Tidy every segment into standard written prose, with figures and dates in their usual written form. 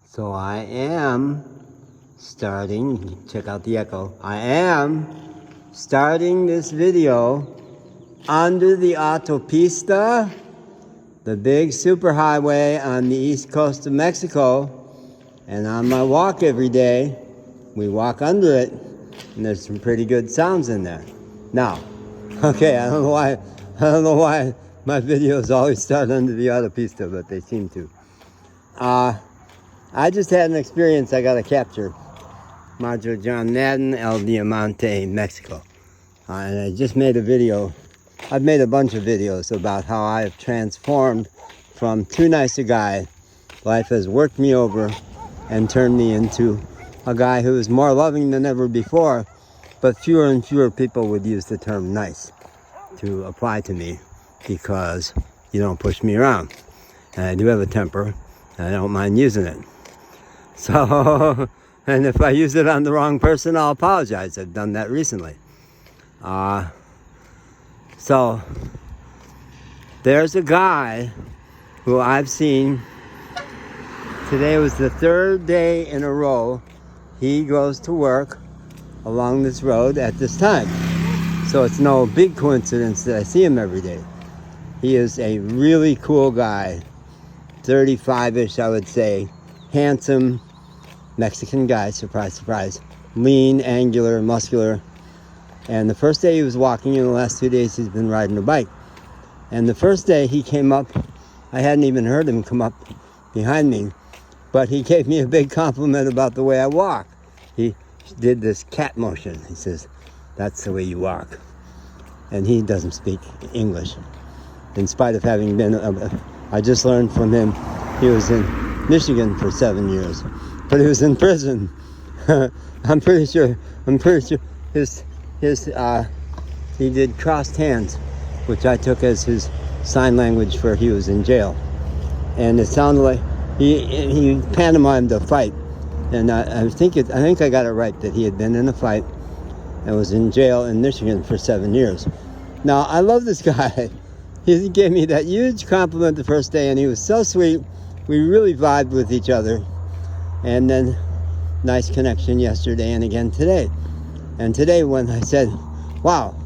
So I am starting, check out the echo, I am starting this video under the autopista, the big superhighway on the east coast of Mexico. And on my walk every day, we walk under it, and there's some pretty good sounds in there. Now, okay, I don't know why my videos always start under the autopista, but they seem to. I just had an experience I got to capture. Madre John Madden, El Diamante, Mexico. And I just made a video. I've made a bunch of videos about how I have transformed from too nice a guy. Life has worked me over and turned me into a guy who is more loving than ever before, but fewer and fewer people would use the term nice to apply to me because you don't push me around. And I do have a temper, and I don't mind using it. So, and if I use it on the wrong person, I'll apologize. I've done that recently. So, there's a guy who I've seen. Today was the third day in a row he goes to work along this road at this time. So it's no big coincidence that I see him every day. He is a really cool guy, 35-ish, I would say, handsome Mexican guy, surprise, surprise, lean, angular, muscular. And the first day he was walking, and the last 2 days he's been riding a bike. And the first day he came up, I hadn't even heard him come up behind me, but he gave me a big compliment about the way I walk. He did this cat motion. He says, "That's the way you walk." And he doesn't speak English. In spite of having been, I just learned from him, he was in Michigan for 7 years, but he was in prison. I'm pretty sure he did crossed hands, which I took as his sign language for he was in jail. And it sounded like he pantomimed a fight. And I think I got it right that he had been in a fight and was in jail in Michigan for 7 years. Now, I love this guy. He gave me that huge compliment the first day, and he was so sweet. We really vibed with each other. And then, nice connection yesterday and again today. And today when I said, "Wow,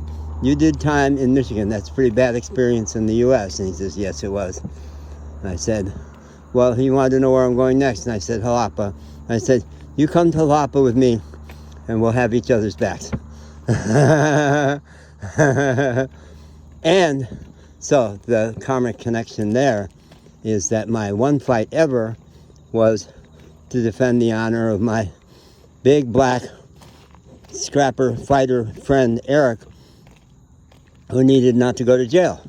you did time in Michigan. That's a pretty bad experience in the U.S." And he says, "Yes, it was." And I said, "Well, he wanted to know where I'm going next." And I said, "Jalapa." I said, "You come to Jalapa with me, and we'll have each other's backs." And so the karmic connection there is that my one fight ever was to defend the honor of my big black scrapper fighter friend Eric, who needed not to go to jail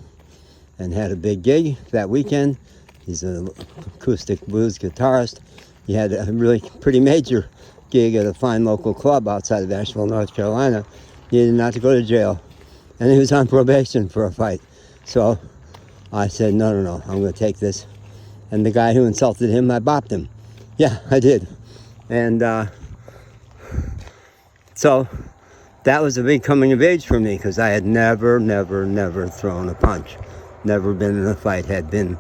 and had a big gig that weekend. He's an acoustic blues guitarist. He had a really pretty major gig at a fine local club outside of Asheville, North Carolina. He needed not to go to jail, and he was on probation for a fight. So I said, no, I'm going to take this. And the guy who insulted him, I bopped him. Yeah, I did. And so that was a big coming of age for me, because I had never thrown a punch, never been in a fight, had been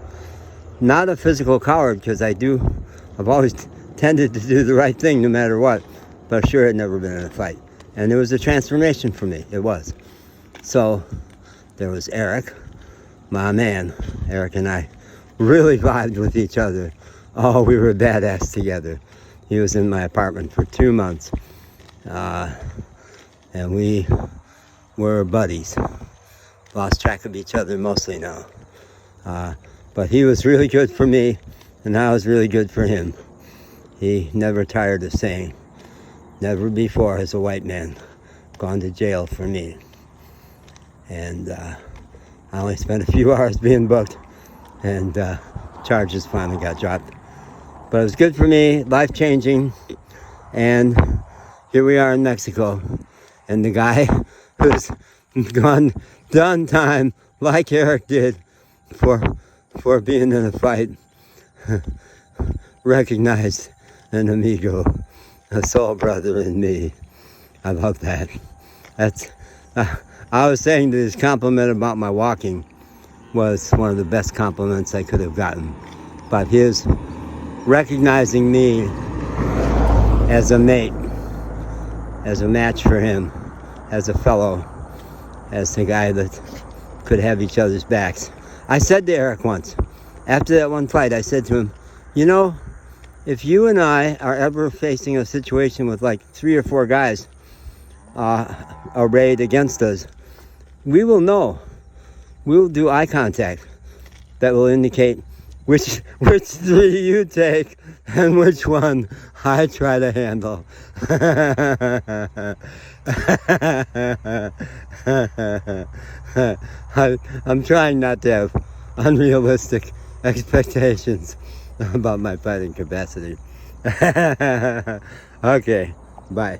not a physical coward, because I've always tended to do the right thing no matter what, but sure had never been in a fight. And it was a transformation for me, it was. So there was Eric, my man. Eric and I really vibed with each other. Oh, we were badass together. He was in my apartment for 2 months. And we were buddies. Lost track of each other mostly now. But he was really good for me, and I was really good for him. He never tired of saying, "Never before has a white man gone to jail for me." And I only spent a few hours being booked, and charges finally got dropped. But it was good for me, life-changing, and here we are in Mexico. And the guy who's done time like Eric did for being in a fight recognized an amigo, a soul brother in me. I love that. I was saying that his compliment about my walking was one of the best compliments I could have gotten. But his recognizing me as a mate, as a match for him, as a fellow, as the guy that could have each other's backs. I said to Eric once, after that one fight, I said to him, you know, if you and I are ever facing a situation with like 3 or 4 guys arrayed against us, we will know. We'll do eye contact that will indicate which 3 you take and which one I try to handle. I'm trying not to have unrealistic expectations about my fighting capacity. Okay, bye.